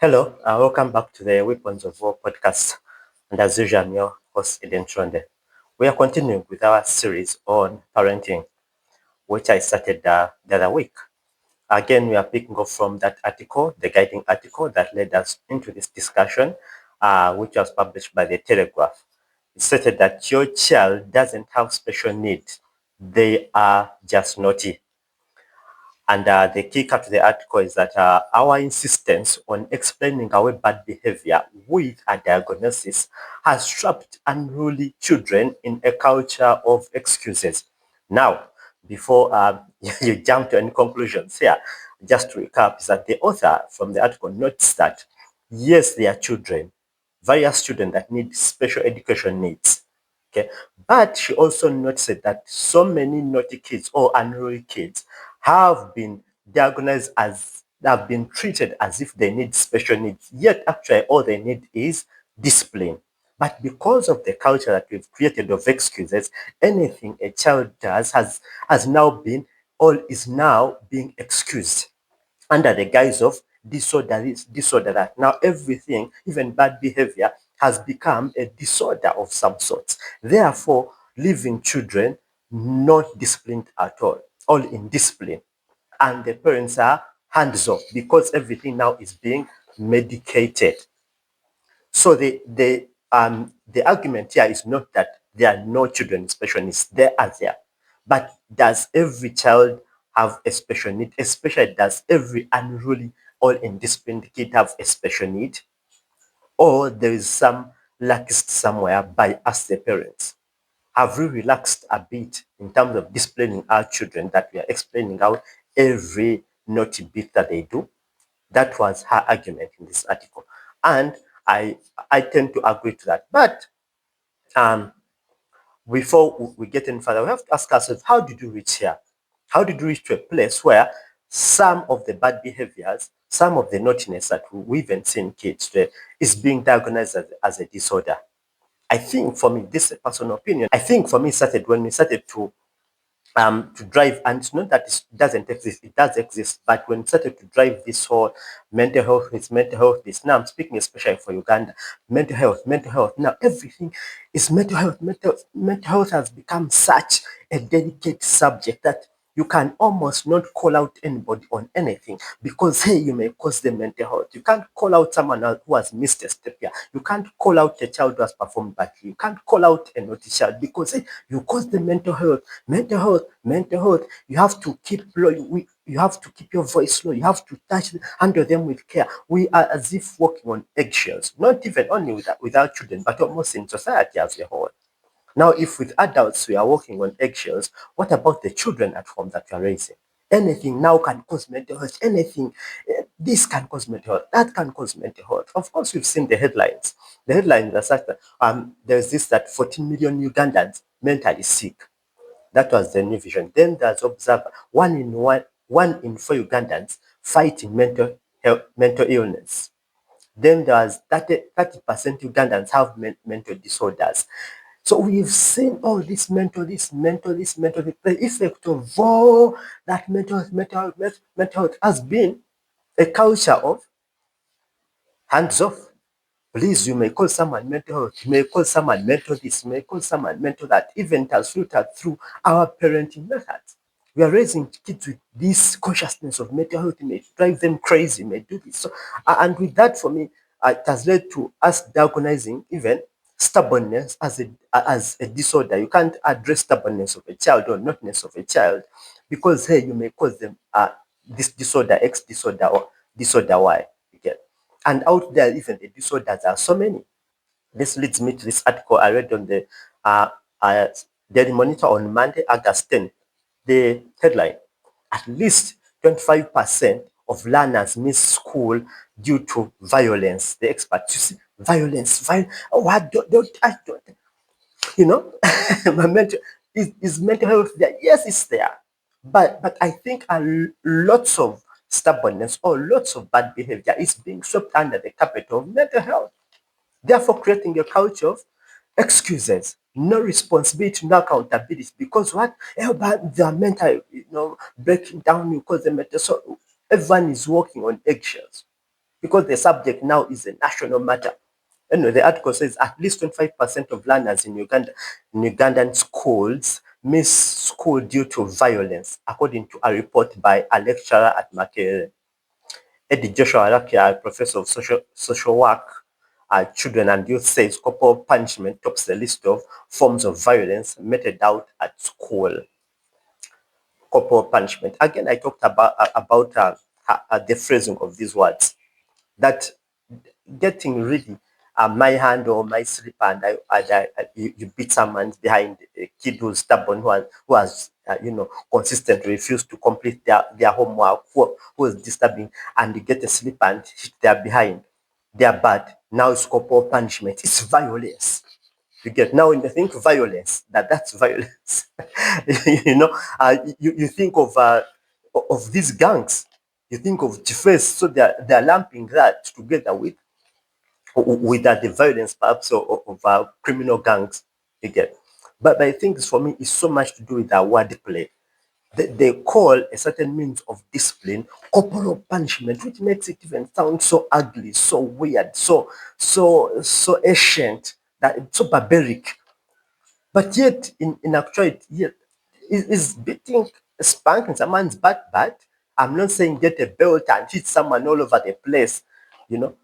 Hello, welcome back to the Weapons of War podcast. And as usual, I'm your host, Eden Tronde. We are continuing with our series on parenting, which I started the other week. Again, we are picking up from that article, the guiding article that led us into this discussion, which was published by the Telegraph. It stated that your child doesn't have special needs, they are just naughty. And the kicker to the article is that our insistence on explaining our bad behavior with a diagnosis has trapped unruly children in a culture of excuses. Now, before you jump to any conclusions here, just to recap, is that the author from the article notes that yes, there are children, various children that need special education needs. Okay, but she also noted that so many naughty kids or unruly kids have been diagnosed as have been treated as if they need special needs, yet actually all they need is discipline. But because of the culture that we've created of excuses, anything a child does has now been or is now being excused under the guise of disorder this, disorder that. Now everything, even bad behavior, has become a disorder of some sort. Therefore, leaving children not disciplined at all indisciplined. And the parents are hands off because everything now is being medicated. So the argument here is not that there are no children with special needs. There are there. But does every child have a special need? Especially does every unruly or indisciplined kid have a special need? Or there is some laxity somewhere by us the parents? Have we relaxed a bit in terms of disciplining our children that we are explaining out every naughty bit that they do? That was her argument in this article. And I tend to agree to that. But um, before we get any further, we have to ask ourselves, how did we reach here? How did we reach to a place where some of the bad behaviors, some of the naughtiness that we even see in kids today is being diagnosed as a disorder? I think for me, this is a personal opinion. I think for me, it started when we started to drive, and it's not that it doesn't exist, it does exist, but when it started to drive this whole mental health this, now I'm speaking especially for Uganda, mental health, now everything is mental health. Mental health has become such a delicate subject that you can almost not call out anybody on anything because hey, you may cause them mental health. You can't call out someone else who has missed a step here. You can't call out a child who has performed badly. You can't call out a naughty child because hey, you cause them mental health. Mental health. You have to keep low. You have to keep your voice low. You have to handle them with care. We are as if walking on eggshells, not even only with our children, but almost in society as a whole. Now, if with adults we are walking on eggshells, what about the children at home that we are raising? Anything now can cause mental health. Anything, this can cause mental health. That can cause mental health. Of course, we've seen the headlines. The headlines are such that there's this that 14 million Ugandans mentally sick. That was the new vision. Then there's Observer. One in four Ugandans fighting mental illness. Then there's 30% Ugandans have mental disorders. So we've seen all this mental, the effect of all that mental health has been a culture of hands off. Please, you may call someone mental health, you may call someone mental this, you may call someone mental that, even it has filtered through our parenting methods. We are raising kids with this consciousness of mental health, it may drive them crazy, may do this. So, and with that, for me, it has led to us diagnosing even stubbornness as a disorder. You can't address stubbornness of a child or notness of a child because, hey, you may cause them this disorder X disorder or disorder Y. You get. And out there, even the disorders are so many. This leads me to this article I read on the uh, uh, Daily Monitor on Monday, August 10th. The headline: at least 25% of learners miss school due to violence. The experts, you see, violence. Oh, I don't, you know, my mental is mental health there? Yes, it's there, but I think lots of stubbornness or lots of bad behavior is being swept under the carpet of mental health, therefore creating a culture of excuses, no responsibility, no accountability. Because what? But they are mental, breaking down because the mental. So everyone is walking on eggshells. because the subject now is a national matter. Anyway, the article says at least 25% of learners in Ugandan schools miss school due to violence, according to a report by a lecturer at Makerere. Eddie Joshua Rakia, a professor of social work, children and youth, says corporal punishment tops the list of forms of violence meted out at school. Corporal punishment. Again, I talked about the phrasing of these words. That getting really my hand or my slipper and you beat someone behind, a kid who's stubborn, who has consistently refused to complete their homework, who is disturbing, and you get a slipper and hit their behind. They are bad. Now it's corporal punishment. It's violence. You get now when you think violence, that's violence. You think of these gangs. You think of Tifes, so they're lumping that together with the violence perhaps of criminal gangs. You get, but I think for me it's so much to do with our wordplay. They call a certain means of discipline corporal punishment, which makes it even sound so ugly, so weird, so ancient, that it's so barbaric. But yet, in actuality, yet, is beating, spanking someone's butt bad? I'm not saying get a belt and hit someone all over the place, you know,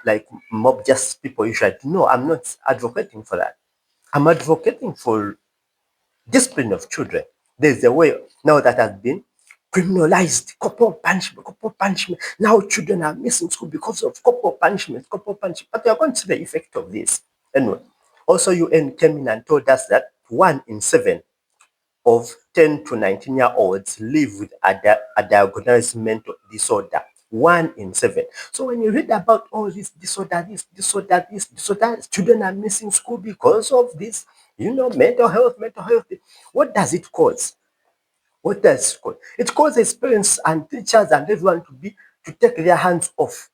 like mob justice people usually. No, I'm not advocating for that. I'm advocating for discipline of children. There's a way now that has been criminalized, corporal punishment, corporal punishment. Now children are missing school because of corporal punishment, corporal punishment. But we are going to see the effect of this. Anyway, also UN came in and told us that 1 in 7 of 10 to 19-year-olds live with a diagnosed mental disorder. 1 in 7. So when you read about all this disorder, children are missing school because of this, mental health. What does it cause? What does it cause? It causes parents and teachers and everyone to take their hands off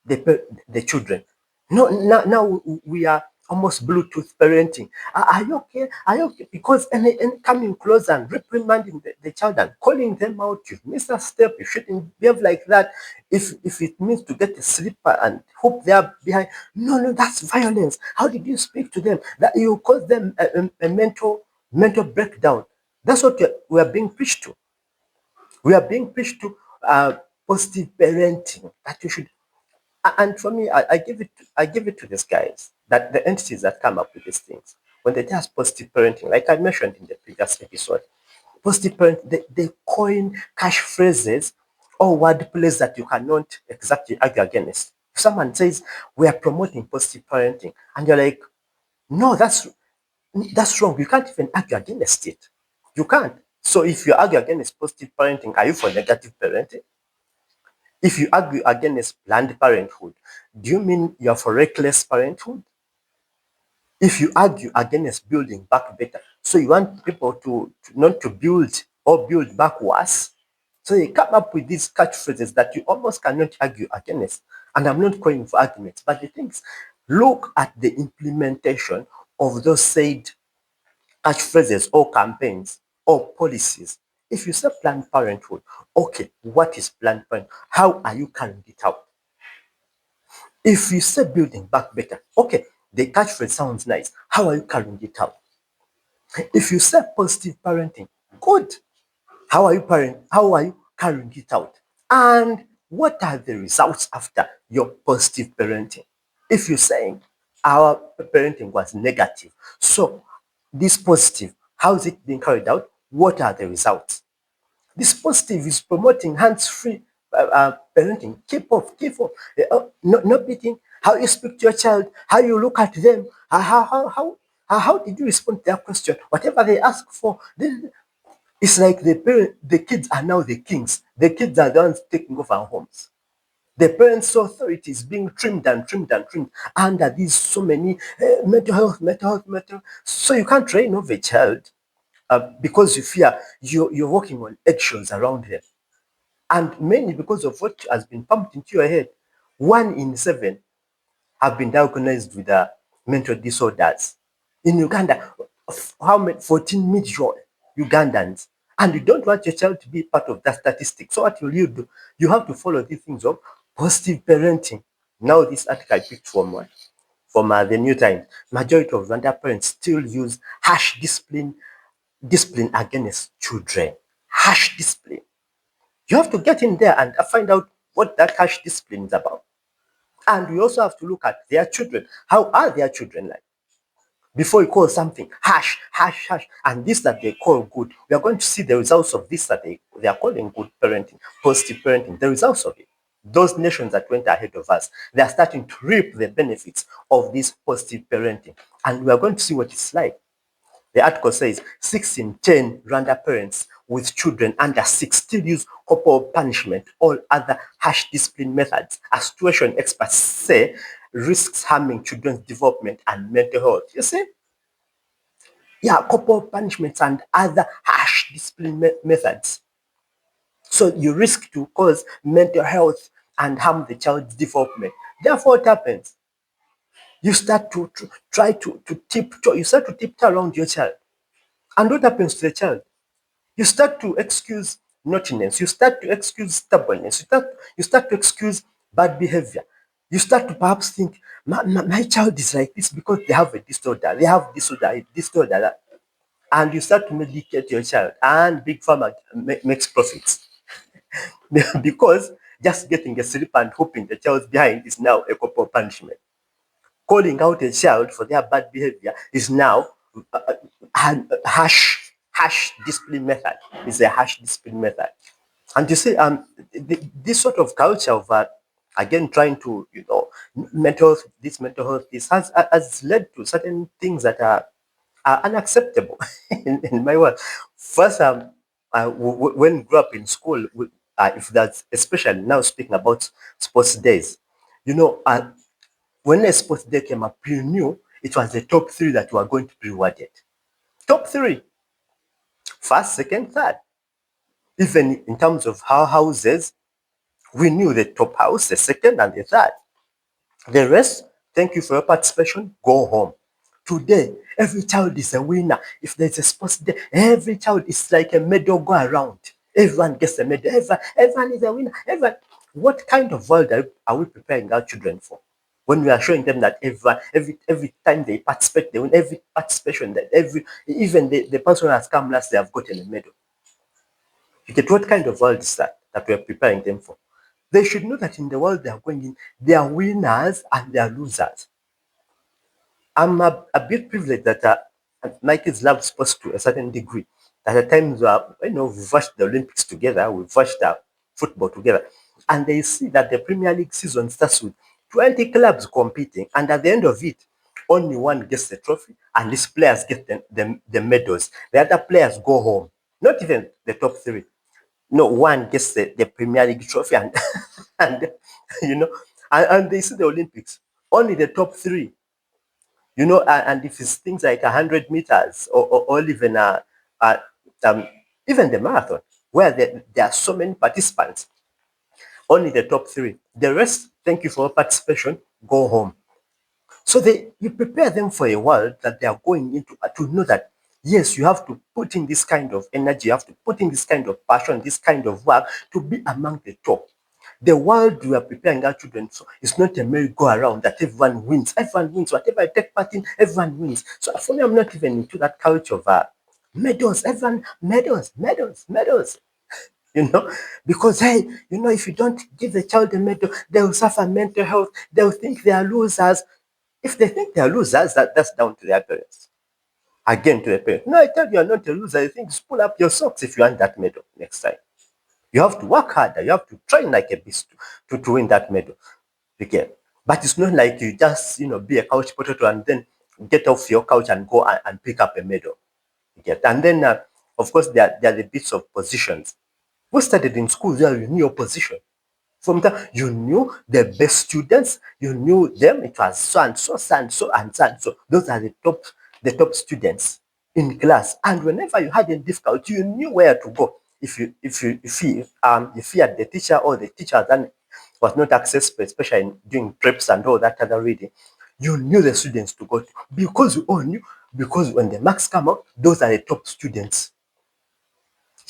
the children. No, now we are almost Bluetooth parenting. Are you okay? Are you okay? Because any coming close and reprimanding the child and calling them out, you've missed a step, you shouldn't behave like that. If it means to get a slipper and hope they are behind, no, that's violence. How did you speak to them? That you cause them a mental breakdown. That's what we are being preached to. We are being preached to positive parenting, that you should. And for me, I give it to these guys, that the entities that come up with these things, when they tell positive parenting, like I mentioned in the previous episode, positive parenting, they coin cash phrases or word plays that you cannot exactly argue against. If someone says we are promoting positive parenting, and you're like, no, that's wrong. You can't even argue against it. You can't. So if you argue against positive parenting, are you for negative parenting? If you argue against Planned Parenthood, do you mean you're for reckless parenthood? If you argue against building back better, so you want people to not to build or build back worse? So they come up with these catchphrases that you almost cannot argue against. And I'm not calling for arguments, but the things, look at the implementation of those said catchphrases or campaigns or policies. If you say Planned Parenthood, okay, what is Planned Parenthood? How are you carrying it out? If you say building back better, okay, the catchphrase sounds nice. How are you carrying it out? If you say positive parenting, good. How are you carrying it out? And what are the results after your positive parenting? If you're saying our parenting was negative, so this positive, how is it being carried out? What are the results? This positive is promoting hands-free parenting. Keep off. No beating. How you speak to your child, how you look at them, how did you respond to their question? Whatever they ask for, it's like the kids are now the kings. The kids are the ones taking over our homes. The parents' authority is being trimmed and trimmed and trimmed under these so many mental health. So you can't train off a child because you fear you're walking on eggshells around them. And mainly because of what has been pumped into your head. 1 in 7 have been diagnosed with mental disorders. In Uganda, how many? 14 million Ugandans And you don't want your child to be part of that statistic. So what will you do? You have to follow these things of positive parenting. Now this article I picked from what? From the New Times. Majority of Rwanda parents still use harsh discipline against children. Harsh discipline. You have to get in there and find out what that harsh discipline is about. And we also have to look at their children. How are their children like? Before you call something harsh, harsh, harsh, and this that they call good, we are going to see the results of this that they are calling good parenting, positive parenting, the results of it. Those nations that went ahead of us, they are starting to reap the benefits of this positive parenting. And we are going to see what it's like. The article says 6 in 10 Rwanda parents with children under 6 still use corporal punishment or other harsh discipline methods. As situation experts say, risks harming children's development and mental health. You see? Yeah, corporal punishments and other harsh discipline methods. So you risk to cause mental health and harm the child's development. Therefore, what happens? You start to try to tiptoe, you start to tiptoe around your child. And what happens to the child? You start to excuse naughtiness, you start to excuse stubbornness, you start to excuse bad behavior. You start to perhaps think, my child is like this because they have a disorder, they have disorder, that. And you start to medicate your child, and Big Pharma makes profits. Because just getting a slip and hoping the child's behind is now a corporal punishment. Calling out a child for their bad behavior is now harsh discipline method. It's a harsh discipline method. And you see, this sort of culture of again trying to, this mental health, this has led to certain things that are unacceptable in my world. First, when we grew up in school, if that's especially now speaking about sports days, you know, when a sports day came up, you knew it was the top 3 that were going to be rewarded. Top 3, first, second, third. Even in terms of our houses, we knew the top house, the second, and the third. The rest, thank you for your participation, go home. Today, every child is a winner. If there's a sports day, every child is like a medal go around. Everyone gets a medal. Everyone is a winner. Everyone. What kind of world are we preparing our children for? When we are showing them that every time they participate, they win. Every participation, that even the person who has come last, they have gotten a medal. You get what kind of world is that we are preparing them for? They should know that in the world they are going in, they are winners and they are losers. I'm a bit privileged that my kids love sports to a certain degree. That at times, we've watched the Olympics together, we've watched football together, and they see that the Premier League season starts with 20 clubs competing, and at the end of it, only one gets the trophy, and these players get the medals. The other players go home, not even the top 3. No, one gets the Premier League trophy, and and you know, and they see the Olympics. Only the top 3, and if it's things like 100 meters or even uh, even the marathon, where there are so many participants, only the top 3. The rest, thank you for your participation, go home. So you prepare them for a world that they are going into, to know that, yes, you have to put in this kind of energy, you have to put in this kind of passion, this kind of work to be among the top. The world we are preparing our children for is not a merry-go-round that everyone wins. Everyone wins. Whatever I take part in, everyone wins. So for me, I'm not even into that culture of medals. Everyone, medals, medals, medals. Because hey, if you don't give the child a medal, they will suffer mental health. They will think they are losers. If they think they are losers, that's down to their parents. Again, to the parents. No, I tell you, you're not a loser. I think just pull up your socks if you want that medal next time. You have to work harder. You have to train like a beast to win that medal. Okay. But it's not like you just, be a couch potato and then get off your couch and go and pick up a medal. Okay. And then, of course, there are the bits of positions. We studied in school where you knew your position. From that, you knew the best students, you knew them, it was so and so, so and so, and so and so. Those are the top students in class. And whenever you had a difficulty, you knew where to go. If you feared the teacher or the teacher then was not accessible, especially during preps and all that other reading, you knew the students to go to, because you all knew, because when the marks come out, those are the top students.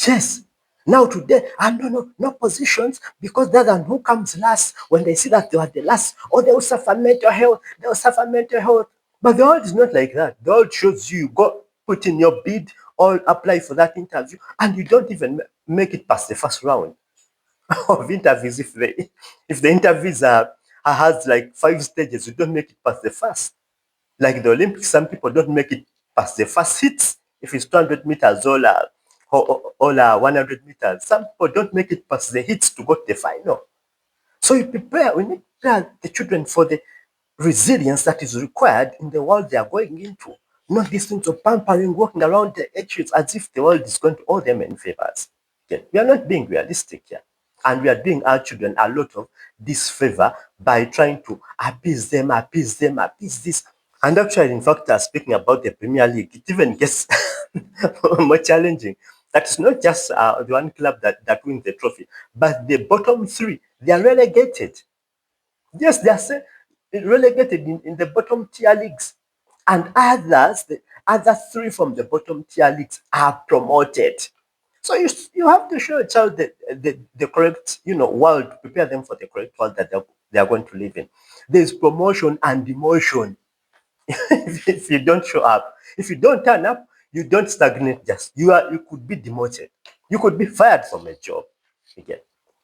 Yes. Now today, no positions, because that and who comes last, when they see that they are the last, or they will suffer mental health, they will suffer mental health. But the world is not like that. The world shows you go put in your bid or apply for that interview, and you don't even make it past the first round of interviews. If the interviews has like 5 stages, you don't make it past the first. Like the Olympics, some people don't make it past the first hits. If it's 200 meters or 100 meters, some people don't make it past the hits to go to the final. So we need to prepare the children for the resilience that is required in the world they are going into. Not these things of pampering, walking around the edges as if the world is going to owe them any favors. Okay. We are not being realistic here. And we are doing our children a lot of disfavor by trying to appease them, appease this. And actually, in fact, speaking about the Premier League, it even gets more challenging. That's not just the one club that wins the trophy, but the bottom three, they are relegated. Yes, they are relegated in the bottom tier leagues. And others, the other three from the bottom tier leagues are promoted. So you have to show a child the correct world, prepare them for the correct world that they are going to live in. There's promotion and demotion. If you don't show up, if you don't turn up, you don't stagnate. Just you could be demoted, you could be fired from a job again.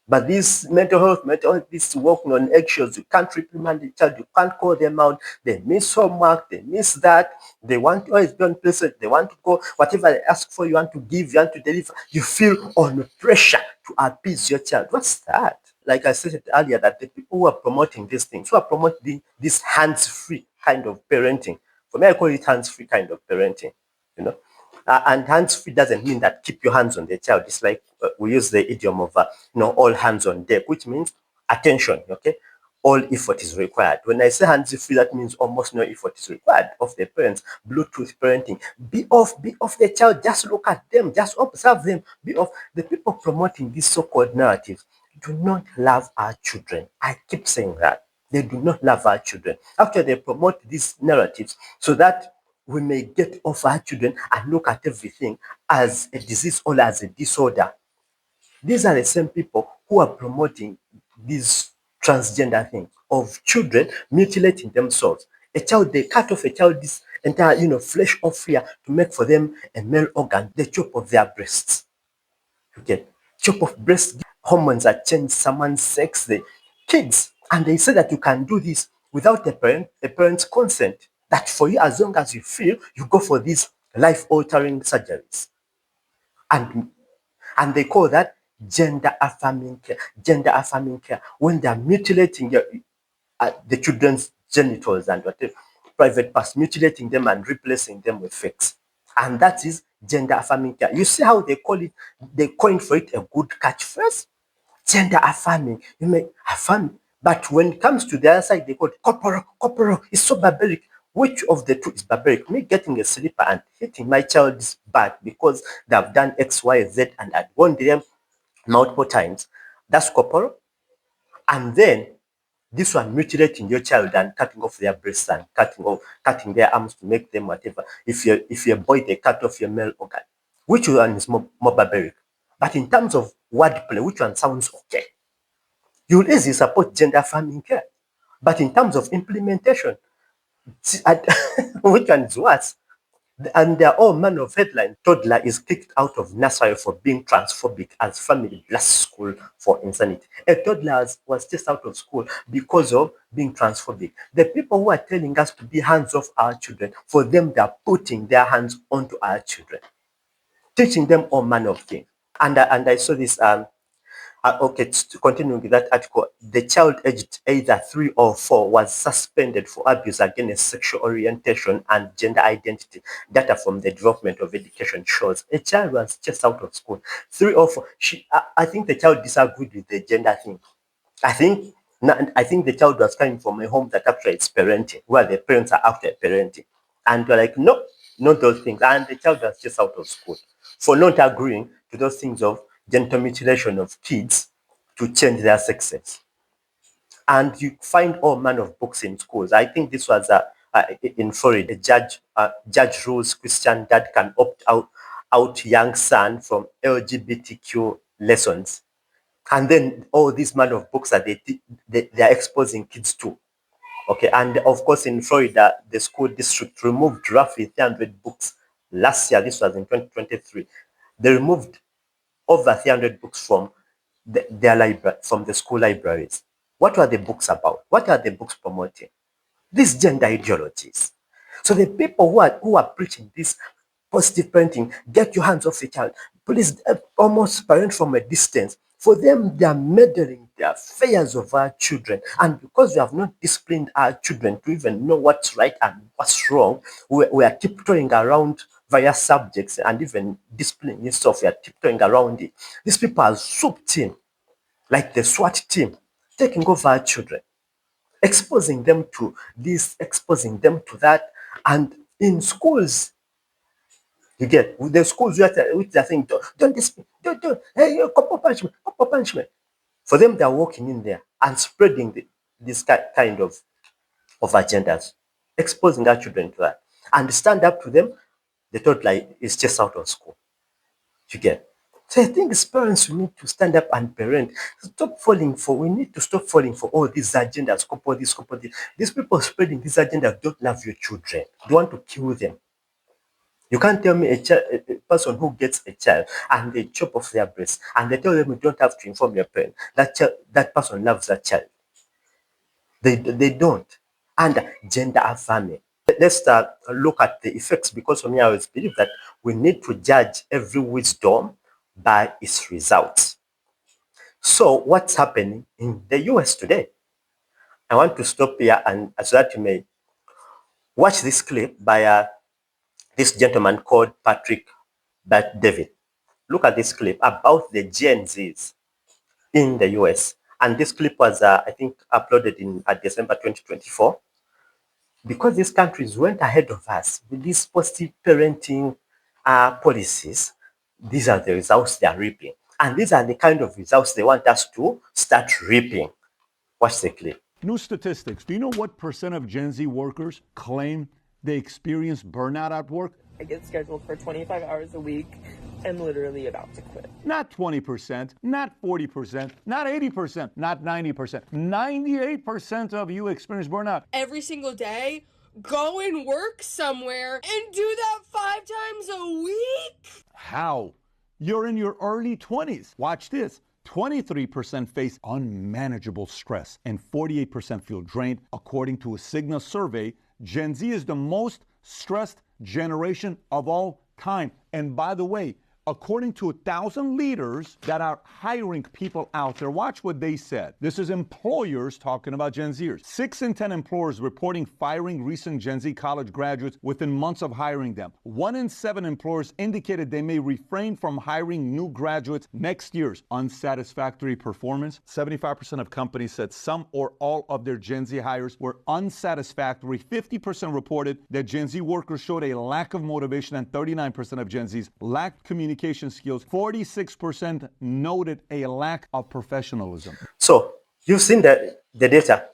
But this mental health, this working on eggshells, you can't reprimand the child, you can't call them out. They miss homework, they miss that. They want to always be on places, they want to go, whatever they ask for, you want to give, you want to deliver. You feel on pressure to appease your child. What's that? Like I said earlier, that the people who are promoting these things, who are promoting this hands-free kind of parenting, for me, I call it hands-free kind of parenting, you know. And hands-free doesn't mean that keep your hands on the child. It's like we use the idiom of, all hands on deck, which means attention, okay? All effort is required. When I say hands-free, that means almost no effort is required of the parents. Bluetooth parenting. Be off the child. Just look at them. Just observe them. Be off. The people promoting these so-called narratives do not love our children. I keep saying that. They do not love our children. Actually, they promote these narratives so that we may get off our children and look at everything as a disease or as a disorder. These are the same people who are promoting these transgender things of children mutilating themselves. A child, they cut off a child's entire, flesh off here to make for them a male organ, the chop of their breasts. Okay, chop of breast hormones that change someone's sex, the kids, and they say that you can do this without a parent's consent. That for you, as long as you feel, you go for these life-altering surgeries, and they call that gender affirming care. Gender affirming care, when they are mutilating the children's genitals and whatever private parts, mutilating them and replacing them with fakes. And that is gender affirming care. You see how they call it, they coined for it a good catchphrase? Gender affirming. You may affirm, but when it comes to the other side, they call it corporal. It's so barbaric. Which of the two is barbaric? Me getting a slipper and hitting my child's back because they've done X, Y, Z and I'd warned them multiple times. That's corporal. And then this one mutilating your child and cutting off their breasts and cutting their arms to make them whatever. If you're a boy, they cut off your male organ. Which one is more barbaric? But in terms of wordplay, which one sounds okay? You will easily support gender affirming care. But in terms of implementation, which one is worse? And there are all manner of headlines. Toddler is kicked out of nursery for being transphobic as family blasts school for insanity. A toddler was just out of school because of being transphobic. The people who are telling us to be hands off our children, for them, they are putting their hands onto our children, teaching them all manner of things. And I saw this okay, to continue with that article, the child aged either 3 or 4 was suspended for abuse against sexual orientation and gender identity. Data from the Department of Education shows a child was just out of school. 3 or 4. I think the child disagreed with the gender thing. I think I think the child was coming from a home that actually is parenting, where the parents are after parenting. And we're like, no, not those things. And the child was just out of school for not agreeing to those things of genital mutilation of kids to change their sexes. And you find all manner of books in schools. I think this was in Florida. A judge rules Christian dad can opt out out young son from LGBTQ lessons. And then all these man of books that they are exposing kids to. Okay, and of course in Florida, the school district removed roughly 300 books last year. This was in 2023. They removed over 300 books from their library, from the school libraries. What were the books about? What are the books promoting? These gender ideologies. So the people who are preaching this positive parenting, get your hands off the child. Please, almost parent from a distance. For them, they are meddling the affairs of our children. And because we have not disciplined our children to even know what's right and what's wrong, we are tiptoeing around various subjects, and even discipline itself, we are tiptoeing around it. These people are swooped in like the SWAT team, taking over our children, exposing them to this, exposing them to that. And in schools, you get the schools which are saying, don't discipline, don't, hey, corporal punishment, corporal punishment. For them, they're walking in there and spreading this kind of agendas, exposing our children to that. And stand up to them, they thought like it's just out of school. You get. So I think as parents, we need to stand up and parent. We need to stop falling for all these agendas, couple this, couple this. These people spreading these agendas don't love your children. They want to kill them. You can't tell me a person who gets a child and they chop off their breast and they tell them you don't have to inform your parent. That person loves that child. They don't. And gender affirming. Let's look at the effects, because for me, I always believe that we need to judge every wisdom by its results. So what's happening in the US today? I want to stop here and so that you may watch this clip by this gentleman called Patrick Bet-David. Look at this clip about the Gen Zs in the US. And this clip was, I think, uploaded in December 2024. Because these countries went ahead of us with these positive parenting policies, these are the results they are reaping. And these are the kind of results they want us to start reaping. Watch the clip. New statistics. Do you know what % of Gen Z workers claim they experience burnout at work? I get scheduled for 25 hours a week. I'm literally about to quit. Not 20%, not 40%, not 80%, not 90%. 98% of you experience burnout. Every single day, go and work somewhere and do that 5 times a week? How? You're in your early 20s. Watch this. 23% face unmanageable stress and 48% feel drained. According to a Cigna survey, Gen Z is the most stressed generation of all time. And by the way, according to 1,000 leaders that are hiring people out there, watch what they said. This is employers talking about Gen Zers. 6 in 10 employers reporting firing recent Gen Z college graduates within months of hiring them. 1 in 7 employers indicated they may refrain from hiring new graduates next year's unsatisfactory performance. 75% of companies said some or all of their Gen Z hires were unsatisfactory. 50% reported that Gen Z workers showed a lack of motivation, and 39% of Gen Zs lacked communication skills. 46% noted a lack of professionalism. So you've seen the data.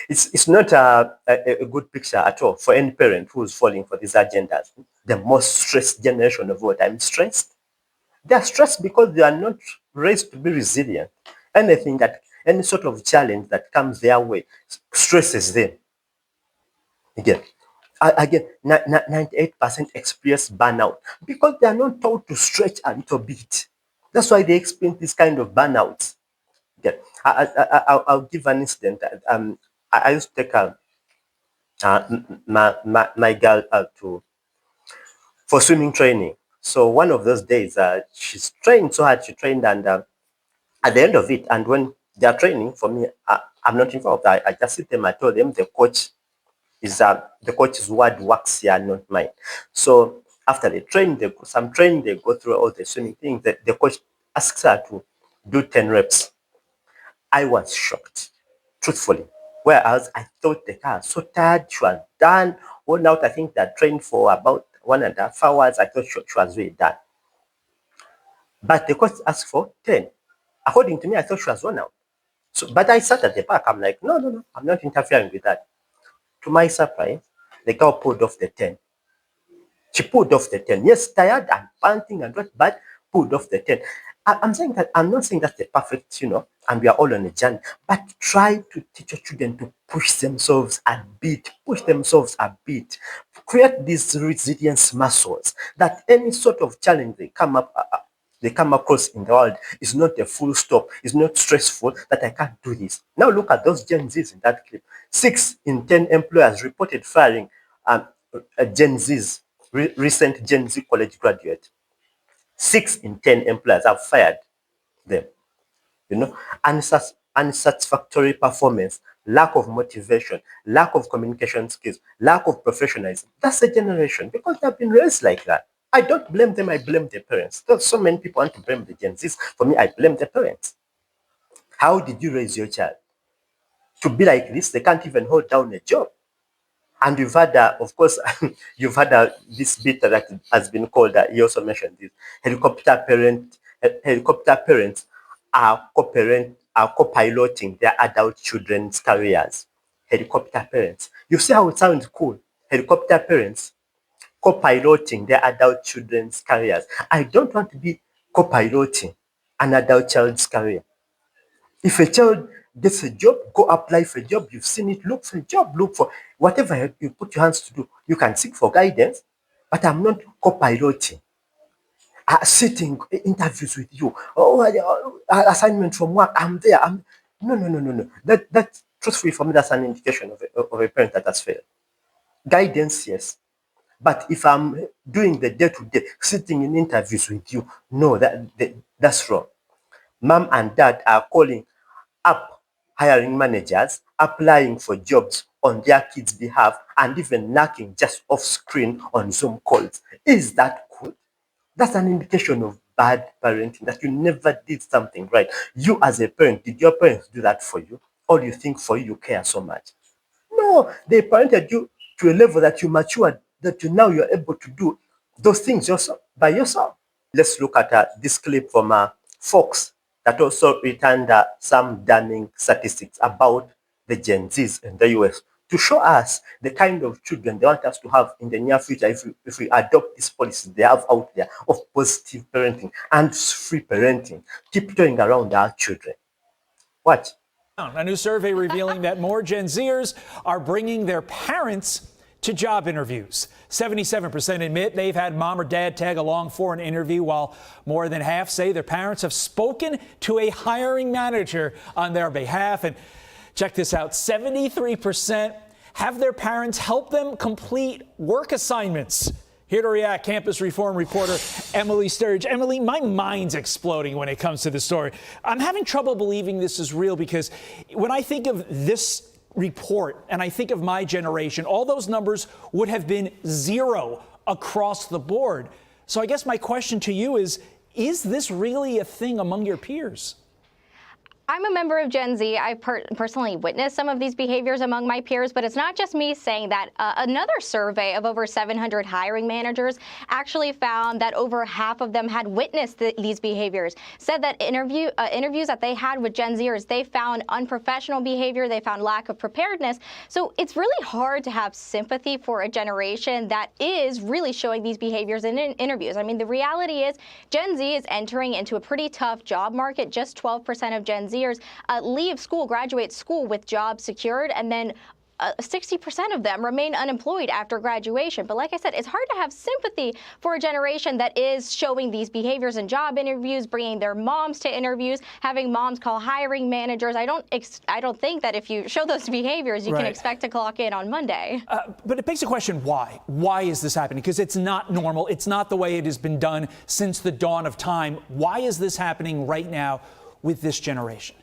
It's not a good picture at all for any parent who's falling for these agendas. The most stressed generation of all time. Stressed. They are stressed because they are not raised to be resilient. Any sort of challenge that comes their way stresses them. Again, 98% experience burnout because they are not taught to stretch a little bit. That's why they experience this kind of burnouts. Yeah. I'll give an incident. I used to take my girl for swimming training. So one of those days, she's trained so hard. She trained, and at the end of it, and when they are training, for me, I'm not involved. I just sit them. I told them the coach's word works here, not mine. So after they train, they go through all the swimming things. The coach asks her to do 10 reps. I was shocked, truthfully. Whereas I thought the car was so tired, she was done, worn out. I think they trained for about 1.5 hours. I thought she was really done. But the coach asked for 10. According to me, I thought she was worn out. But I sat at the back. I'm like, no, I'm not interfering with that. To my surprise, the girl pulled off the 10. She pulled off the 10. Yes, tired and panting and what, but pulled off the 10. I'm saying that, I'm not saying that's the perfect, and we are all on a journey, but try to teach your children to push themselves a bit, create these resilience muscles that any sort of challenge they come across in the world is not a full stop, is not stressful, that I can't do this. Now look at those Gen Zs in that clip. 6 in 10 employers reported firing Gen Zs, recent Gen Z college graduate. 6 in 10 employers have fired them. Unsatisfactory performance, lack of motivation, lack of communication skills, lack of professionalism. That's the generation, because they've been raised like that. I don't blame them, I blame their parents. There's so many people want to blame the Gen Zs. For me, I blame the parents. How did you raise your child to be like this? They can't even hold down a job. And you've had, of course, you've had this bit that has been called, he also mentioned this, helicopter parents are co-piloting their adult children's careers. Helicopter parents. You see how it sounds cool? Helicopter parents co-piloting their adult children's careers. I don't want to be co-piloting an adult child's career. If a child gets a job, go apply for a job. You've seen it, look for a job, look for whatever you put your hands to do. You can seek for guidance, but I'm not co-piloting. Sitting interviews with you. Assignment from work, I'm there. No. That truthfully for me, that's an indication of a parent that has failed. Guidance, yes. But if I'm doing the day-to-day, sitting in interviews with you, no, that's wrong. Mom and dad are calling up hiring managers, applying for jobs on their kids' behalf, and even knocking just off screen on Zoom calls. Is that good? That's an indication of bad parenting, that you never did something right. You as a parent, did your parents do that for you? Or you think for you care so much? No, they parented you to a level that you matured, that you're able to do those things by yourself. Let's look at this clip from Fox that also returned some damning statistics about the Gen Zs in the US to show us the kind of children they want us to have in the near future if we adopt this policy they have out there of positive parenting and free parenting, tiptoeing around our children. Watch. A new survey revealing that more Gen Zers are bringing their parents to job interviews. 77% admit they've had mom or dad tag along for an interview, while more than half say their parents have spoken to a hiring manager on their behalf. And check this out, 73% have their parents help them complete work assignments. Here to react, campus reform reporter Emily Sturge. Emily, my mind's exploding when it comes to this story. I'm having trouble believing this is real, because when I think of this report and I think of my generation, all those numbers would have been zero across the board. So I guess my question to you is this really a thing among your peers? I'm a member of Gen Z. I personally witnessed some of these behaviors among my peers, but it's not just me saying that. Another survey of over 700 hiring managers actually found that over half of them had witnessed these behaviors. Said that interviews that they had with Gen Zers, they found unprofessional behavior, they found lack of preparedness. So it's really hard to have sympathy for a generation that is really showing these behaviors in interviews. I mean, the reality is Gen Z is entering into a pretty tough job market. Just 12% of Gen Zers leave school, graduate school with jobs secured, and then 60% of them remain unemployed after graduation. But like I said, it's hard to have sympathy for a generation that is showing these behaviors in job interviews, bringing their moms to interviews, having moms call hiring managers. I don't think that if you show those behaviors, you can expect to clock in on Monday. But it begs the question, why? Why is this happening? Because it's not normal. It's not the way it has been done since the dawn of time. Why is this happening right now with this generation?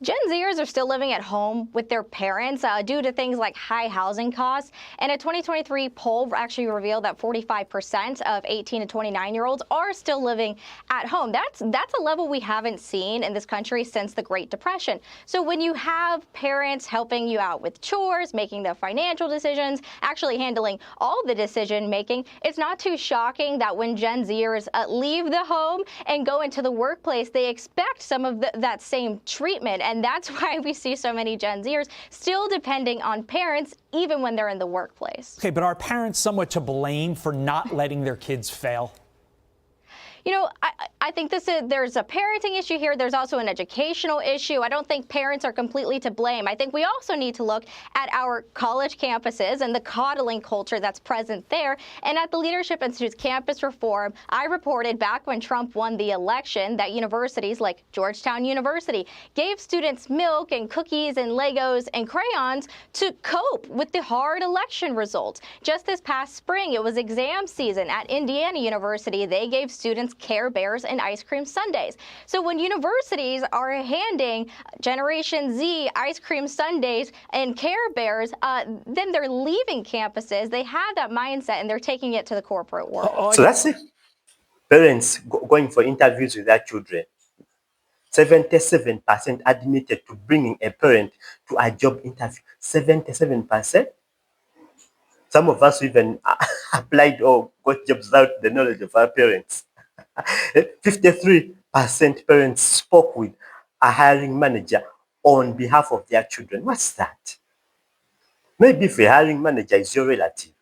Gen Zers are still living at home with their parents due to things like high housing costs. And a 2023 poll actually revealed that 45% of 18 to 29-year-olds are still living at home. That's a level we haven't seen in this country since the Great Depression. So when you have parents helping you out with chores, making the financial decisions, actually handling all the decision making, it's not too shocking that when Gen Zers leave the home and go into the workplace, they expect some of that same treatment. And that's why we see so many Gen Zers still depending on parents, even when they're in the workplace. Okay, but are parents somewhat to blame for not letting their kids fail? You know, I think there's a parenting issue here. There's also an educational issue. I don't think parents are completely to blame. I think we also need to look at our college campuses and the coddling culture that's present there. And at the Leadership Institute's campus reform, I reported back when Trump won the election that universities like Georgetown University gave students milk and cookies and Legos and crayons to cope with the hard election results. Just this past spring, it was exam season at Indiana University. They gave students Care Bears and ice cream sundaes. So when universities are handing Generation Z ice cream sundaes and Care Bears, then they're leaving campuses. They have that mindset and they're taking it to the corporate world. So that's it. Parents going for interviews with their children. 77% admitted to bringing a parent to a job interview. 77%. Some of us even applied or got jobs without the knowledge of our parents. 53% parents spoke with a hiring manager on behalf of their children. What's that? Maybe if a hiring manager is your relative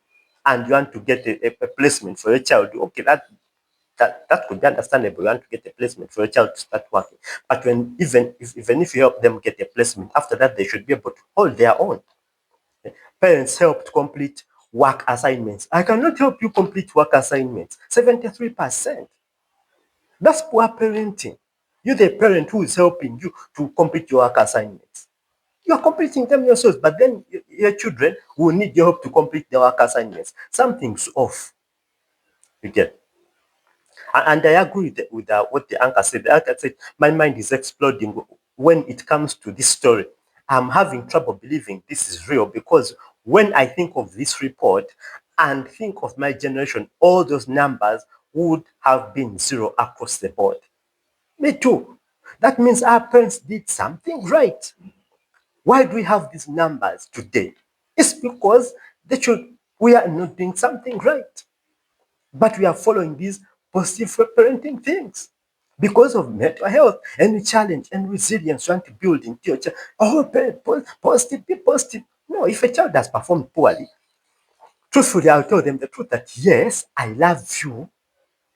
and you want to get a placement for your child, okay, that could be understandable. You want to get a placement for your child to start working. But even if you help them get a placement, after that they should be able to hold their own. Parents helped complete work assignments. I cannot help you complete work assignments. 73%. That's poor parenting. You're the parent who is helping you to complete your work assignments. You are completing them yourselves, but then your children will need your help to complete their work assignments. Something's off. You get. And I agree with what the anchor said. The anchor said, my mind is exploding when it comes to this story. I'm having trouble believing this is real, because when I think of this report and think of my generation, all those numbers would have been zero across the board. Me too. That means our parents did something right. Why do we have these numbers today? It's because we are not doing something right. But we are following these positive parenting things. Because of mental health and challenge and resilience you want to build into your child. Oh, positive, be positive. No, if a child has performed poorly, truthfully, I'll tell them the truth that yes, I love you,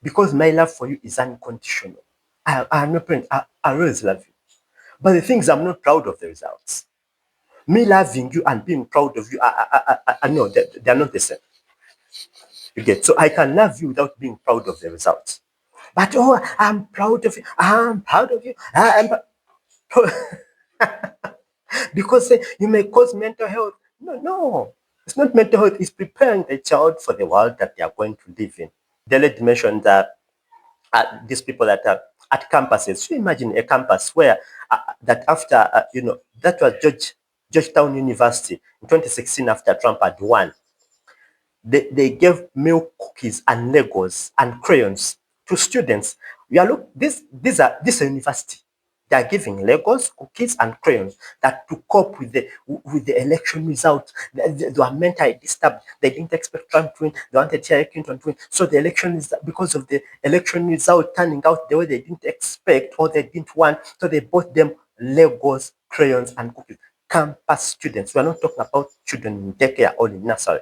because my love for you is unconditional. I'm your parent. I always love you. But the things, I'm not proud of the results. Me loving you and being proud of you, I know that they're not the same. You get? So I can love you without being proud of the results. But oh, I'm proud of you. I'm proud of you. Because you may cause mental health. No. It's not mental health. It's preparing the child for the world that they are going to live in. The lady mentioned that these people that are at campuses. So imagine a campus where that after, that was Georgetown University in 2016 after Trump had won. They gave milk, cookies, and Legos and crayons to students. This is a university. They are giving Legos, cookies, and crayons that to cope with the election result. They were mentally disturbed. They didn't expect Trump to win. They wanted Hillary Clinton to win. So the election is because of the election result turning out the way they didn't expect or they didn't want. So they bought them Legos, crayons, and cookies. Campus students. We are not talking about children in daycare or in nursery.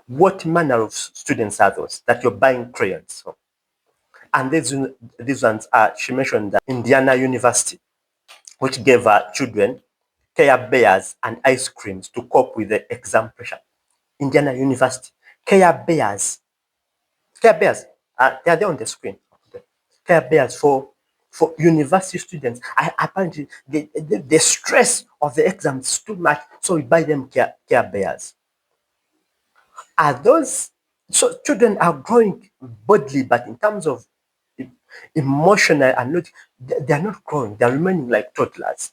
What manner of students are those that you're buying crayons for? And these ones are, she mentioned that Indiana University, which gave children Care Bears and ice creams to cope with the exam pressure. Indiana University, Care Bears. They are there on the screen. Care Bears for university students. Apparently, the stress of the exam is too much, so we buy them Care Bears. Are those, so children are growing bodily, but in terms of emotional and not, they are not growing, they are remaining like toddlers.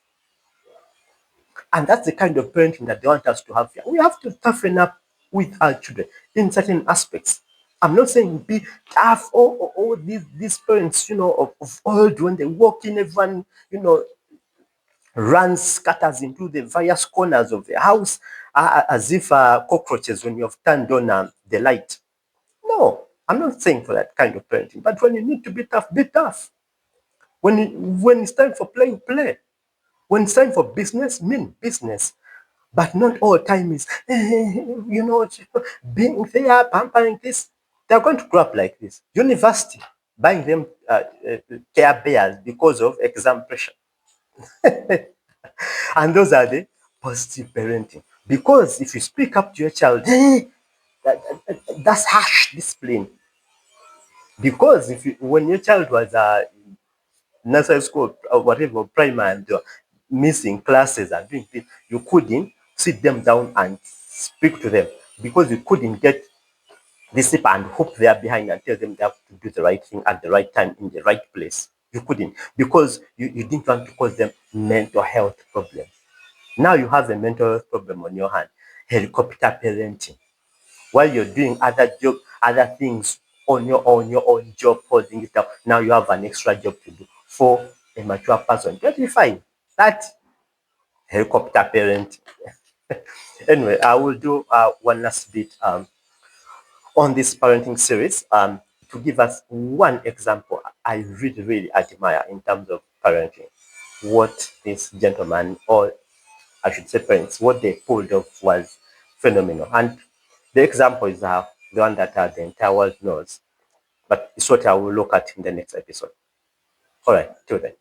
And that's the kind of parenting that they want us to have here. We have to toughen up with our children in certain aspects. I'm not saying be tough, these parents, of old, when they walk in, everyone, runs, scatters into the various corners of the house as if cockroaches when you have turned on the light. No, I'm not saying for that kind of parenting. But when you need to be tough, be tough. When it's time for playing, play. When it's time for business, mean business. But not all time is, being there, pampering this. They're going to grow up like this. University, buying them care bears because of exam pressure. And those are the positive parenting. Because if you speak up to your child, that's harsh discipline. Because when your child was nursery school or whatever, primary, and they were missing classes and doing things, you couldn't sit them down and speak to them because you couldn't get discipline and hope they are behind and tell them they have to do the right thing at the right time in the right place. You couldn't because you didn't want to cause them mental health problems. Now you have a mental health problem on your hand. Helicopter parenting. While you're doing other things on your own job, holding it up, now you have an extra job to do for a mature person. 25. That helicopter parenting. Anyway, I will do one last bit on this parenting series to give us one example I really, really admire in terms of parenting. What this gentleman, or I should say parents, what they pulled off was phenomenal. And the example is the one that the entire world knows. But it's what I will look at in the next episode. All right, till then.